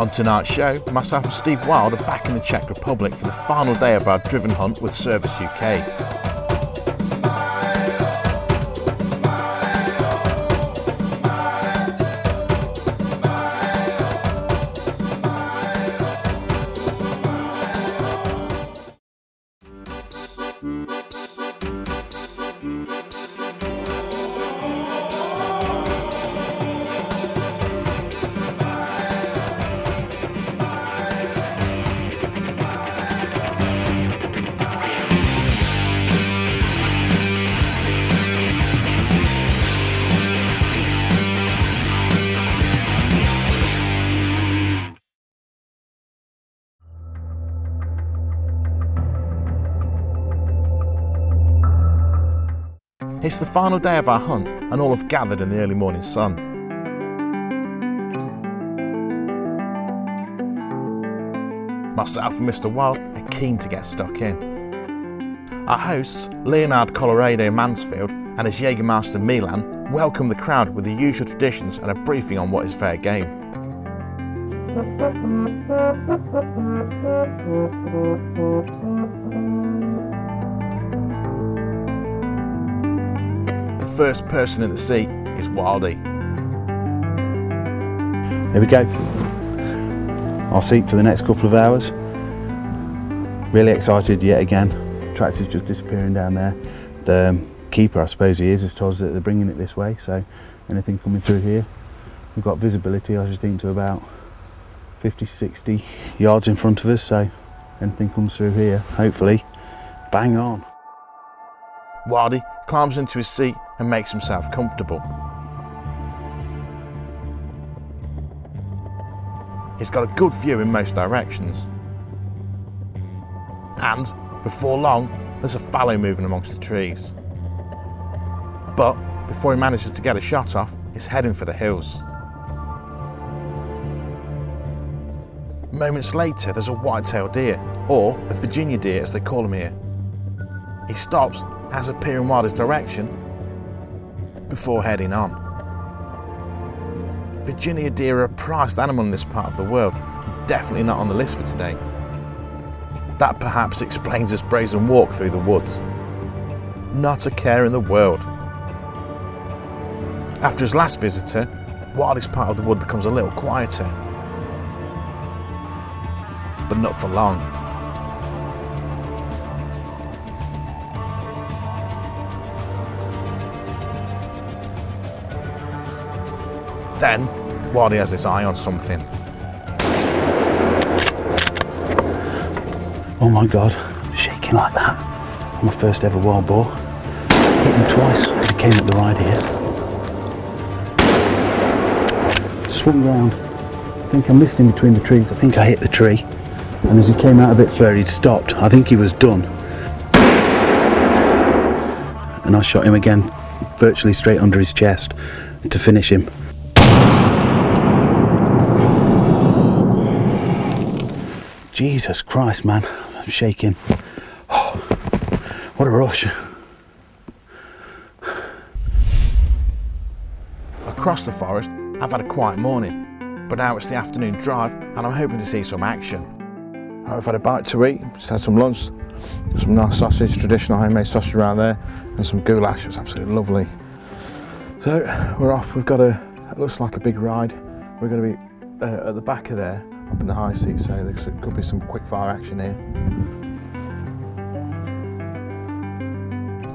On tonight's show, myself and Steve Wild are back in the Czech Republic for the final day of our driven hunt with Cervus UK. It's the final day of our hunt and all have gathered in the early morning sun. Myself and Mr. Wild are keen to get stuck in. Our hosts, Leonhard Colloredo-Mansfeld and his Jägermeister Milan, welcome the crowd with the usual traditions and a briefing on what is fair game. The first person in the seat is Wildy. Here we go. Our seat for the next couple of hours. Really excited yet again. Tractor's just disappearing down there. The keeper, I suppose he is, has told us that they're bringing it this way, so anything coming through here. We've got visibility, I just think, to about 50-60 yards in front of us, so anything comes through here, hopefully, bang on. Wildy climbs into his seat and makes himself comfortable. He's got a good view in most directions. And before long, there's a fallow moving amongst the trees. But before he manages to get a shot off, he's heading for the hills. Moments later, there's a white-tailed deer, or a Virginia deer as they call them here. He stops, has a peer in Wildy's direction, before heading on. Virginia deer are a prized animal in this part of the world, definitely not on the list for today. That perhaps explains his brazen walk through the woods. Not a care in the world. After his last visitor, Wildy's part of the wood becomes a little quieter. But not for long. Then, Wildy has his eye on something. Oh my God, shaking like that. My first ever wild boar. Hit him twice as he came up the ride here. Swung round. I think I missed him between the trees. I think I hit the tree. And as he came out a bit further, he'd stopped. I think he was done. And I shot him again, virtually straight under his chest to finish him. Jesus Christ, man, I'm shaking. Oh, what a rush. Across the forest, I've had a quiet morning, but now it's the afternoon drive and I'm hoping to see some action. I've had a bite to eat, just had some lunch, some nice sausage, traditional homemade sausage around there, and some goulash. It was absolutely lovely. So we're off. We've got it looks like a big ride. We're going to be at the back of there, up in the high seat, so there could be some quick fire action here.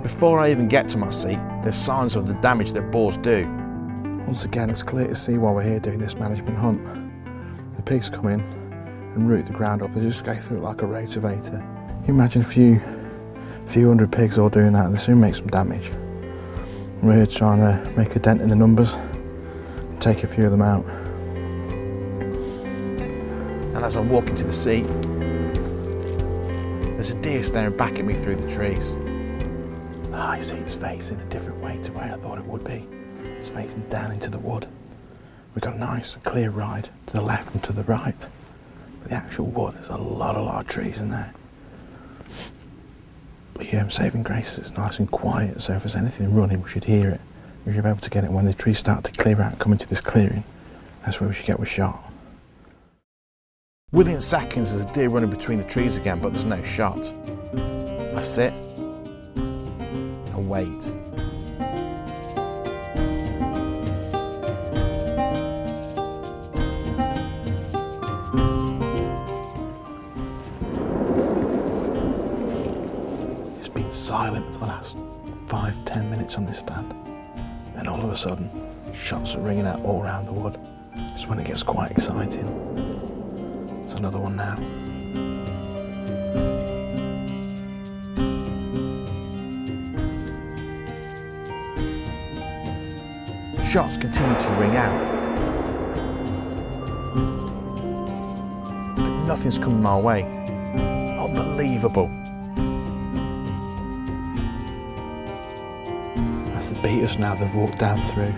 Before I even get to my seat, there's signs of the damage that boars do. Once again, it's clear to see why we're here doing this management hunt. The pigs come in and root the ground up. They just go through it like a rotavator. You imagine a few hundred pigs all doing that, and they soon make some damage. And we're here trying to make a dent in the numbers and take a few of them out. And as I'm walking to the seat, there's a deer staring back at me through the trees. The high seat's facing a different way to where I thought it would be. It's facing down into the wood. We've got a nice clear ride to the left and to the right. But the actual wood, there's a lot of trees in there. But yeah, saving grace is nice and quiet, so if there's anything running, we should hear it. We should be able to get it when the trees start to clear out and come into this clearing. That's where we should get a shot. Within seconds there's a deer running between the trees again, but there's no shot. I sit and wait. It's been silent for the last 5-10 minutes on this stand. Then all of a sudden, shots are ringing out all around the wood. It's when it gets quite exciting. It's another one now. Shots continue to ring out, but nothing's coming my way. Unbelievable. That's the beaters now. They've walked down through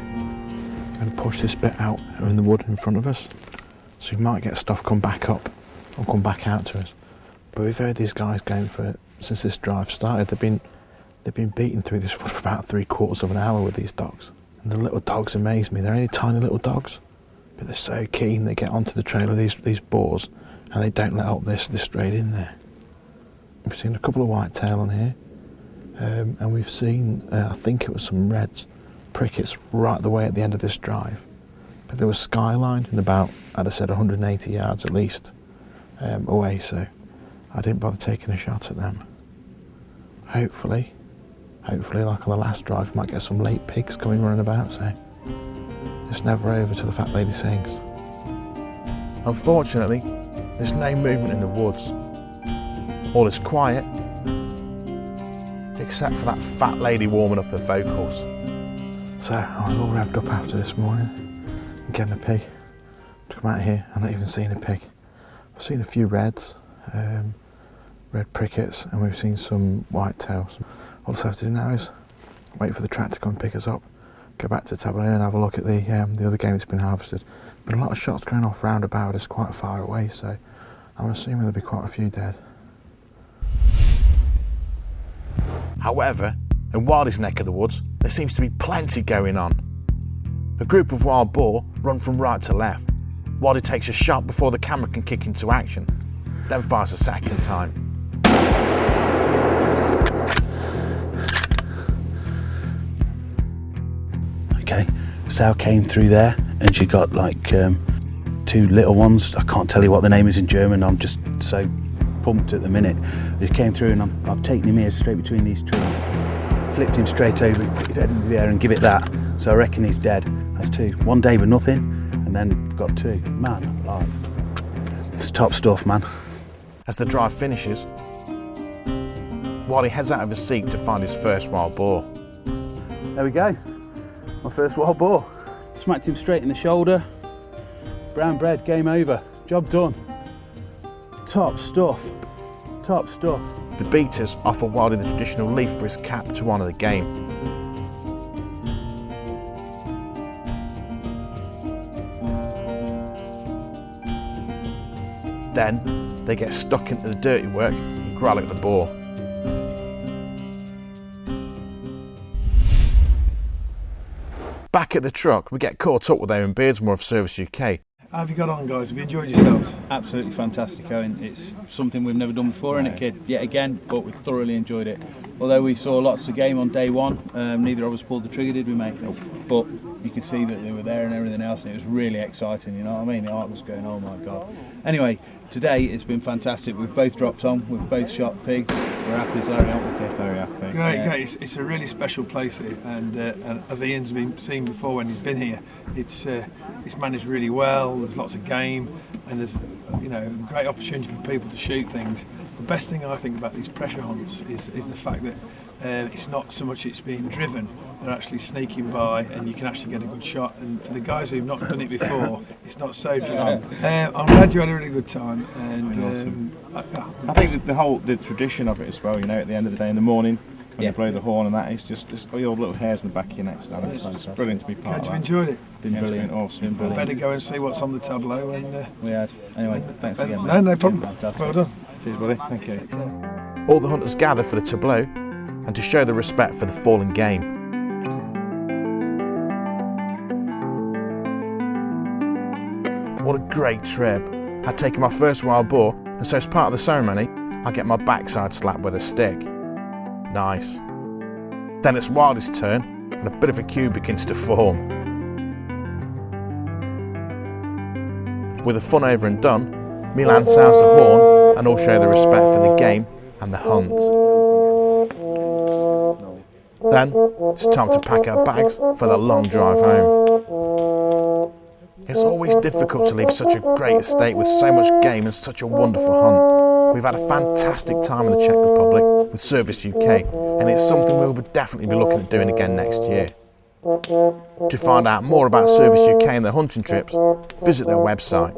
and pushed this bit out in the wood in front of us. So we might get stuff come back up or come back out to us. But we've heard these guys going for it since this drive started. They've been beating through this wood for about 3/4 of an hour with these dogs. And the little dogs amaze me. They're only tiny little dogs, but they're so keen. They get onto the trail of these boars and they don't let up. They're straight in there. We've seen a couple of whitetail on here, and we've seen, I think it was some reds, prickets right the way at the end of this drive. But there was skyline and about, I'd have said 180 yards at least away, so I didn't bother taking a shot at them. Hopefully, like on the last drive, we might get some late pigs coming running about, so it's never over till the fat lady sings. Unfortunately, there's no movement in the woods. All is quiet, except for that fat lady warming up her vocals. So I was all revved up after this morning and getting a pig. To come out here and not even seeing a pig. I've seen a few reds, red prickets, and we've seen some whitetails. All I have to do now is wait for the tractor to come and pick us up, go back to Tableau and have a look at the other game that's been harvested. But a lot of shots going off round about us quite far away, so I'm assuming there'll be quite a few dead. However, in Wildy's neck of the woods, there seems to be plenty going on. A group of wild boar run from right to left. Wildy takes a shot before the camera can kick into action, then fires a second time. Okay, sow came through there and she got like 2 little ones. I can't tell you what the name is in German. I'm just so pumped at the minute. He came through and I've taken him here straight between these trees, flipped him straight over, put his head in the air and give it that. So I reckon he's dead. That's 2. One day with nothing and then got 2. Man alive. It's top stuff, man. As the drive finishes, Wildy heads out of his seat to find his first wild boar. There we go. My first wild boar. Smacked him straight in the shoulder. Brown bread, game over. Job done. Top stuff. Top stuff. The beaters offer Wildy the traditional leaf for his cap to honour the game. Then they get stuck into the dirty work and growl at the boar. Back at the truck, we get caught up with Owen Beardsmore of Cervus UK. How have you got on, guys? Have you enjoyed yourselves? Absolutely fantastic, Owen. It's something we've never done before in a kid, yet again, but we thoroughly enjoyed it. Although we saw lots of game on day one, neither of us pulled the trigger, did we, mate? Nope. But you could see that they were there and everything else, and it was really exciting, you know what I mean? The heart was going, oh my God. Anyway, today it's been fantastic. We've both dropped on, we've both shot pigs. We're happy as Larry, aren't we? Very happy. Great. It's a really special place here, and as Ian's been seen before when he's been here, it's managed really well. There's lots of game, and there's a great opportunity for people to shoot things. The best thing I think about these pressure hunts is the fact that it's not so much it's being driven, they're actually sneaking by and you can actually get a good shot, and for the guys who've not done it before, it's not so driven. I'm glad you had a really good time, and I think that the tradition of it as well, at the end of the day in the morning when you blow the horn and that, is just all your little hairs in the back of your neck stand. It's brilliant to be part of that. Have you enjoyed it? Been brilliant. Awesome. I better go and see what's on the tableau. And we had. Anyway, thanks again, mate. No problem. Fantastic. Well done. Cheers, buddy. Thank you. All the hunters gather for the tableau and to show the respect for the fallen game. What a great trip, I'd taken my first wild boar, and so as part of the ceremony, I get my backside slapped with a stick. Nice. Then it's Wildy's turn, and a bit of a queue begins to form. With the fun over and done, Milan sounds the horn and all show their respect for the game and the hunt. Then it's time to pack our bags for the long drive home. It's always difficult to leave such a great estate with so much game and such a wonderful hunt. We've had a fantastic time in the Czech Republic with Cervus UK, and it's something we will definitely be looking at doing again next year. To find out more about Cervus UK and their hunting trips, visit their website.